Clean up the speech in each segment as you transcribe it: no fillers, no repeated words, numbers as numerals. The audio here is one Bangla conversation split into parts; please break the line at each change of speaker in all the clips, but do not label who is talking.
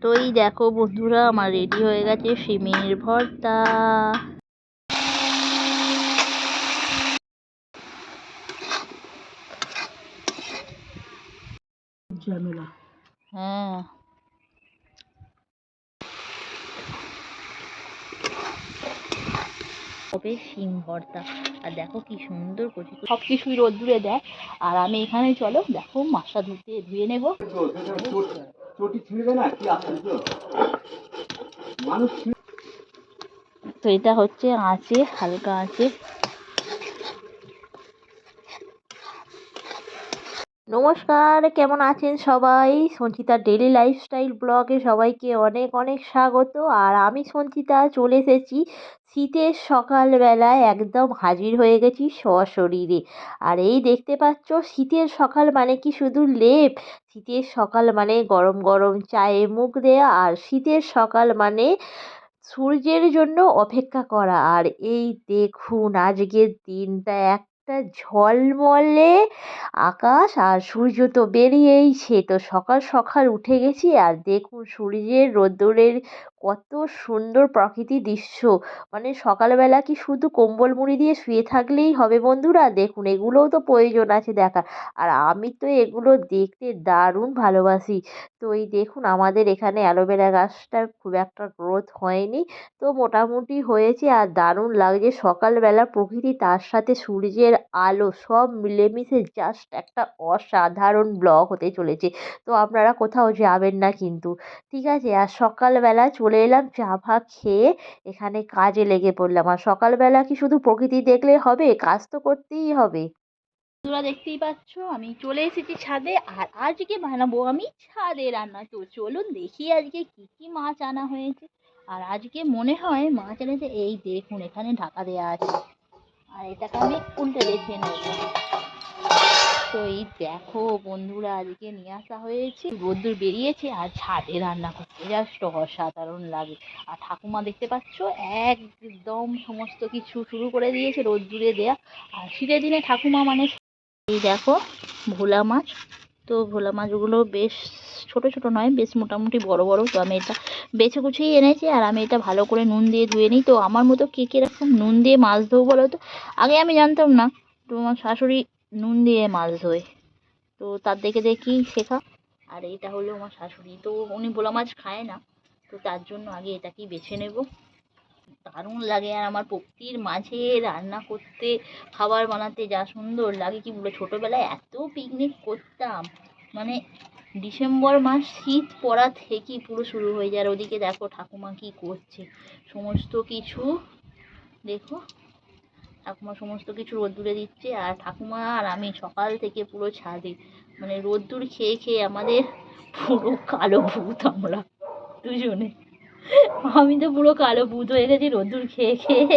তো এই দেখো বন্ধুরা, আমার রেডি হয়ে গেছে শিমের ভর্তা। ঝামেলা। হ্যাঁ, হবে শিম ভর্তা। আর দেখো কি সুন্দর কচি সব কিছুই রোদ্দুরে দেয়। আর আমি এখানে চলো দেখো মাছটা ধুয়ে নেবো। তো এটা হচ্ছে আঁচে, হালকা আঁচে। নমস্কার, কেমন আছেন সবাই? সঞ্চিতার ডেইলি লাইফস্টাইল ব্লগে সবাইকে অনেক অনেক স্বাগত। আর আমি সঞ্চিতা চলে এসেছি শীতের সকালবেলায়, একদম হাজির হয়ে গেছি সশরীরে। আর এই দেখতে পাচ্ছ, শীতের সকাল মানে কি শুধু লেপ? শীতের সকাল মানে গরম গরম চায়ে মুখ দেয়া। আর শীতের সকাল মানে সূর্যের জন্য অপেক্ষা করা। আর এই দেখুন আজকের দিনটা, একটা ঝলমলে আকাশ আর সূর্য তো বেরিয়েইছে। তো সকাল সকাল উঠে গেছি, আর দেখুন সূর্যের রোদ্দুরের কত সুন্দর প্রাকৃতিক দৃশ্য। মানে সকালবেলা কি শুধু কম্বল মুড়ি দিয়ে শুয়ে থাকলেই হবে বন্ধুরা? দেখুন এগুলোও তো প্রয়োজন আছে দেখার। আর আমি তো এগুলো দেখতে দারুণ ভালোবাসি। তো এই দেখুন আমাদের এখানে অ্যালোভেরা গাছটা খুব একটা গ্রোথ হয়নি, তো মোটামুটি হয়েছে। আর দারুণ লাগছে সকালবেলা প্রকৃতি, তার সাথে সূর্যের আলো, সব মিলেমিশে জাস্ট একটা অসাধারণ ব্লগ হতে চলেছে। তো আপনারা কোথাও যাবেন না কিন্তু, ঠিক আছে? আর সকালবেলা চলে এলাম চা ফা খেয়ে, এখানে কাজে লেগে পড়লাম। আর সকালবেলা কি শুধু প্রকৃতি দেখলে হবে? কাজ তো করতেই হবে। তোরা দেখতেই পাচ্ছ আমি চলে এসেছি ছাদে। আর আজকে বানাবো আমি ছাদে রান্না। তো চলুন দেখি আজকে কি কি মাছ আনা হয়েছে। আর আজকে মনে হয় মাছ এনেছে, এই দেখুন এখানে ঢাকা দেওয়া আছে। আর এটাকে আমি উল্টে দেখে নেব। তো এই দেখো বন্ধুরা, আজকে নিয়ে আসা হয়েছে, রোদ্দুর বেরিয়েছে আর ছাদে রান্না করতে জাস্ট অসাধারণ লাগে। আর ঠাকুমা দেখতে পাচ্ছ একদম সমস্ত কিছু শুরু করে দিয়েছে রোদ্দুরে দেয়া। আর শীতের দিনে ঠাকুমা মানে এই দেখো ভোলা মাছ। তো ভোলা মাছগুলো বেশ ছোট ছোট নয়, বেশ মোটামুটি বড় বড়। তো আমি এটা বেছে গুছিয়ে এনেছি, আর আমি এটা ভালো করে নুন দিয়ে ধুয়ে নিই। তো আমার মতো কে কিরকম নুন দিয়ে মাছ ধোবো বলো তো? আগে আমি জানতাম না, তো আমার শাশুড়ি নুন দিয়ে মাছ ধোয়, তো তার দেখে দেখেই শেখা। আর এটা হলো আমার শাশুড়ি, তো উনি ভোলা মাছ খায় না, তো তার জন্য আগে এটাকেই বেছে নেব। দারুণ লাগে। আর আমার প্রকৃতির মাঝে রান্না করতে, খাবার বানাতে যা সুন্দর লাগে কি বলে। ছোটোবেলায় এত পিকনিক করতাম, মানে ডিসেম্বর মাস শীত পড়া থেকেই পুরো শুরু হয়ে যায়। আর ওদিকে দেখো ঠাকুমা কি করছে, সমস্ত কিছু দেখো ঠাকুমা সমস্ত কিছু রোদ্দুরে দিচ্ছে। আর ঠাকুমা আর আমি সকাল থেকে পুরো ছাদে, মানে রোদ্দুর খেয়ে খেয়ে আমাদের পুরো কালো ভূত আমরা দুজনে। আমি তো পুরো কালো ভূত হয়ে গেছি রোদ্দুর খেয়ে খেয়ে।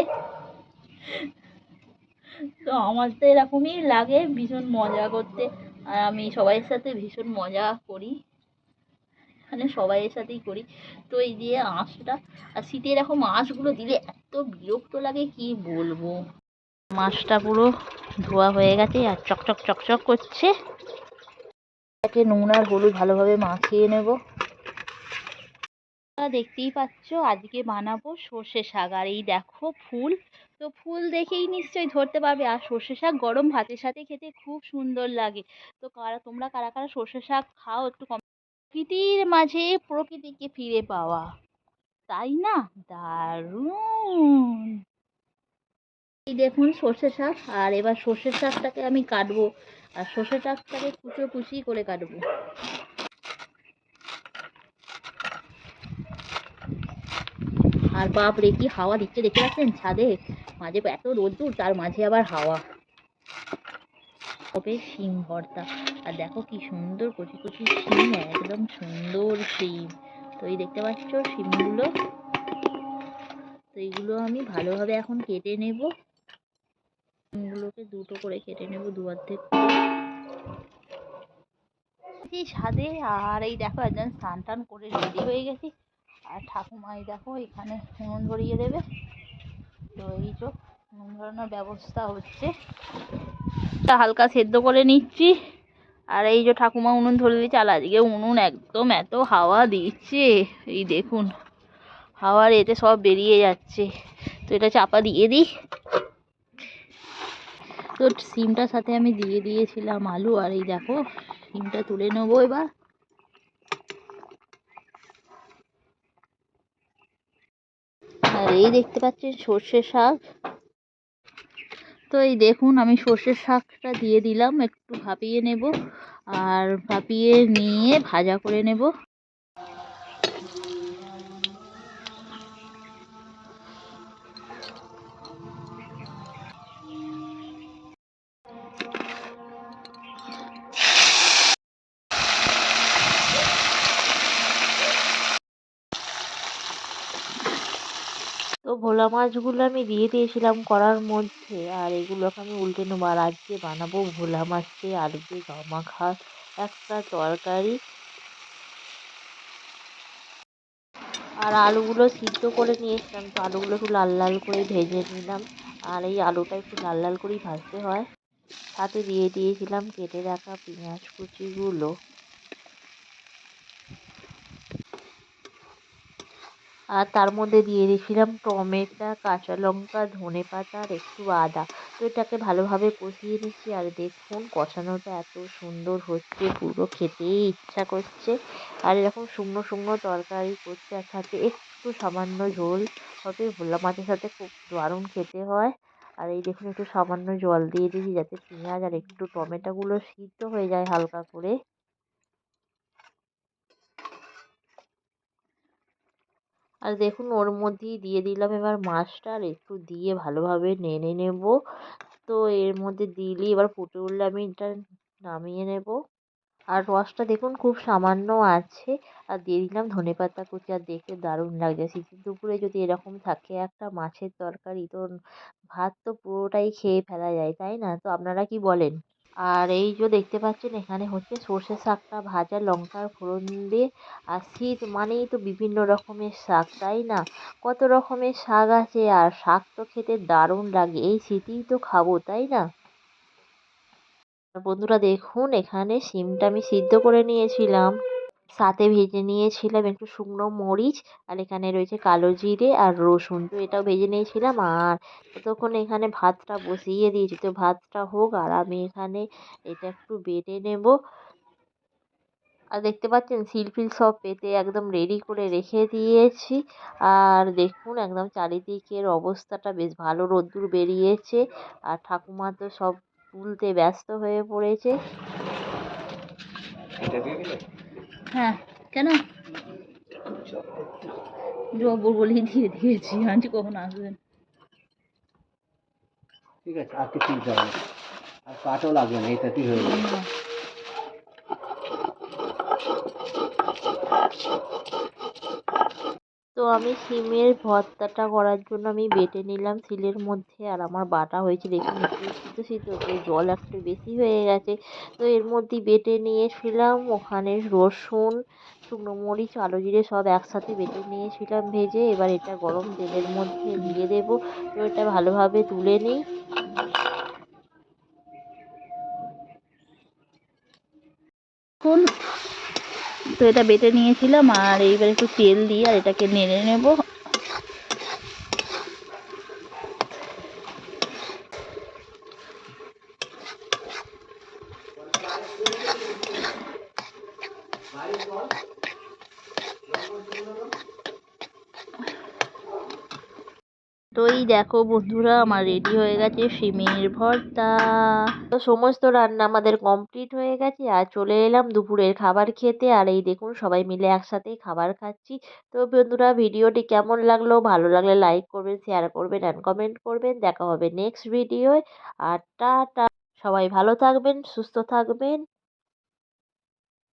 তো আমার তো এরকমই লাগে, ভীষণ মজা করতে। আর আমি সবাইয়ের সাথে ভীষণ মজা করি, মানে সবাইয়ের সাথেই করি। তো এই দিয়ে আঁশটা, আর শীতে এরকম আঁশগুলো দিলে এত বিরক্ত লাগে কি বলবো। মাছটা পুরো ধোয়া হয়ে গেছে আর চকচক চকচক করছে। এটাকে নুন আর হলুদ ভালোভাবে মাখিয়ে নেব। দেখতেই পাচ্ছ আজকে বানাবো সর্ষে শাক। আর এই দেখো ফুল, তো ফুল দেখেই নিশ্চয়ই ধরতে পারবে। আর সর্ষে শাক গরম ভাতের সাথে খেতে খুব সুন্দর লাগে। তো তোমরা কারা কারা সর্ষে শাক খাও একটু প্রকৃতির মাঝে প্রকৃতিকে ফিরে পাওয়া, তাই না? দারুণ। এই দেখুন সর্ষে শাক। আর এবার সর্ষে শাকটাকে আমি কাটবো, আর সর্ষে শাকটাকে কুচো কুচি করে কাটবো। আর বাপরে কি হাওয়া দিচ্ছে দেখতে পাচ্ছেন ছাদে? মাঝে এত রোদ্দুর, তার মাঝে আবার হাওয়া। হবে শিম ভর্তা। আর দেখো কি সুন্দর কচি কচি শিম, একদম সুন্দর শিম। তো এই দেখতে পাচ্ছ শিমগুলো, তো এইগুলো আমি ভালোভাবে এখন কেটে নেব। শিমগুলোকে দুটো করে কেটে নেব, দু অর্ধেক ছাদে। আর এই দেখো একজন স্নান টান করে রেডি হয়ে গেছি। আর ঠাকুমাই দেখো এখানে উনুন ধরিয়ে দেবে। তো এই তো উনুন ধরানোর ব্যবস্থা হচ্ছে, হালকা সেদ্ধ করে নিচ্ছি। আর এই যে ঠাকুমা উনুন ধরে দিয়েছে, আর আজকে উনুন একদম এত হাওয়া দিচ্ছে, এই দেখুন হাওয়ার এতে সব বেরিয়ে যাচ্ছে। তো এটা চাপা দিয়ে দিই। তো সিমটার সাথে আমি দিয়ে দিয়েছিলাম আলু, আর এই দেখো সিমটা তুলে নেবো এবার। আর এই দেখতে পাচ্ছেন সর্ষে শাক। তো এই দেখুন আমি সর্ষের শাকটা দিয়ে দিলাম, একটু ভাপিয়ে নেব, আর ভাপিয়ে নিয়ে ভাজা করে নেব। তো ভোলা মাছগুলো আমি দিয়ে দিয়েছিলাম কড়ার মধ্যে, আর এগুলোকে আমি উল্টে নেবো। আর আজকে বানাবো ভোলা মাছ দিয়ে আলু দিয়ে গামাখা একটা তরকারি। আর আলুগুলো সিদ্ধ করে নিয়েছিলাম, তো আলুগুলো একটু লাল লাল করে ভেজে নিলাম। আর এই আলুটা একটু লাল লাল করেই ভাজতে হয়। সাথে দিয়ে দিয়েছিলাম কেটে রাখা পেঁয়াজ কুচিগুলো। আর তার মধ্যে দিয়ে দিয়েছিলাম টমেটো, কাঁচা লঙ্কা, ধনেপাতা আর একটু আদা। তো এটাকে ভালোভাবে কষিয়ে নিচ্ছি। আর দেখুন কষানোটা এত সুন্দর হচ্ছে, পুরো খেতেই ইচ্ছা করছে। আর এরকম শুকনো শুকনো তরকারি করছে, আর সাথে একটু সামান্য ঝোল হবে। ভোলা মাছের সাথে খুব দারুণ খেতে হয়। আর এই দেখুন একটু সামান্য জল দিয়ে দিয়েছি, যাতে পেঁয়াজ আর একটু টমেটোগুলো সিদ্ধ হয়ে যায় হালকা করে। আর দেখুন ওর মধ্যেই দিয়ে দিলাম এবার মাছটা, আর একটু দিয়ে ভালোভাবে নেড়ে নেব। তো এর মধ্যে দিলেই এবার ফুটে উঠলে আমি এটা নামিয়ে নেব। আর রসটা দেখুন খুব সামান্য আছে। আর দিয়ে দিলাম ধনেপাতা কুচি, আর দেখতে দারুণ লাগছে। শীতের দুপুরে যদি এরকম থাকে একটা মাছের তরকারি, তো ভাত তো পুরোটাই খেয়ে ফেলা যায়, তাই না? তো আপনারা কি বলেন? আর এই যে দেখতে পাচ্ছেন এখানে হচ্ছে সর্ষে শাকটা ভাজা লঙ্কার ফোড়ন দিয়ে। আর শীত মানেই তো বিভিন্ন রকমের শাক, তাই না? কত রকমের শাক আছে, আর শাক তো খেতে দারুণ লাগে, এই শীতেই তো খাবো, তাই না? বন্ধুরা দেখুন এখানে শিমটা আমি সিদ্ধ করে নিয়েছিলাম, সাথে ভেজে নিয়েছিলাম একটু শুকনো মরিচ, আর এখানে রয়েছে কালো জিরে আর রসুন, তো এটাও ভেজে নিয়েছিলাম। আর ততক্ষণ এখানে ভাতটা বসিয়ে দিয়েছি, তো ভাতটা হোক আর আমি এখানে এটা একটু বেটে নেব। আর দেখতে পাচ্ছেন শিলফিল সব পেতে একদম রেডি করে রেখে দিয়েছি। আর দেখুন একদম চারিদিকের অবস্থাটা বেশ ভালো, রোদ্দুর বেরিয়েছে। আর ঠাকুমা তো সব তুলতে ব্যস্ত হয়ে পড়েছে। হ্যাঁ, কেন জবর বলেই দিয়ে দিয়েছি, আন্টি কখন আসবেন?
ঠিক আছে, আর কিছু দিতে হবে না, আর কাঠও লাগবে না, এটাতেই হয়ে যাবে।
তো আমি শিমের ভর্তাটা করার জন্য আমি বেটে নিলাম শিলের মধ্যে, আর আমার বাটা হয়েছে দেখুন একটু সিদ্ধ সিদ্ধ, তো জল একটু বেশি হয়ে গেছে। তো এর মধ্যেই বেটে নিয়েছিলাম ওখানে রসুন, শুকনো মরিচ, কালো জিরে সব একসাথে বেটে নিয়েছিলাম ভেজে। এবার এটা গরম তেলের মধ্যে দিয়ে দেবো। তো এটা ভালোভাবে তুলে নিই। এখন তো এটা বেটে নিয়েছিলাম, আর এইবার একটু তেল দিয়ে আর এটাকে নেড়ে নেব। তো এই দেখো বন্ধুরা আমার রেডি হয়ে গেছে শিমের ভর্তা। তো সমস্ত রান্না আমাদের কমপ্লিট হয়ে গেছে, আর চলে এলাম দুপুরের খাবার খেতে। আর এই দেখুন সবাই মিলে একসাথে খাবার খাচ্ছি। তো বন্ধুরা ভিডিওটি কেমন লাগলো, ভালো লাগলে লাইক করবেন, শেয়ার করবেন অ্যান্ড কমেন্ট করবেন। দেখা হবে নেক্সট ভিডিওয়। আর টাটা, সবাই ভালো থাকবেন, সুস্থ থাকবেন।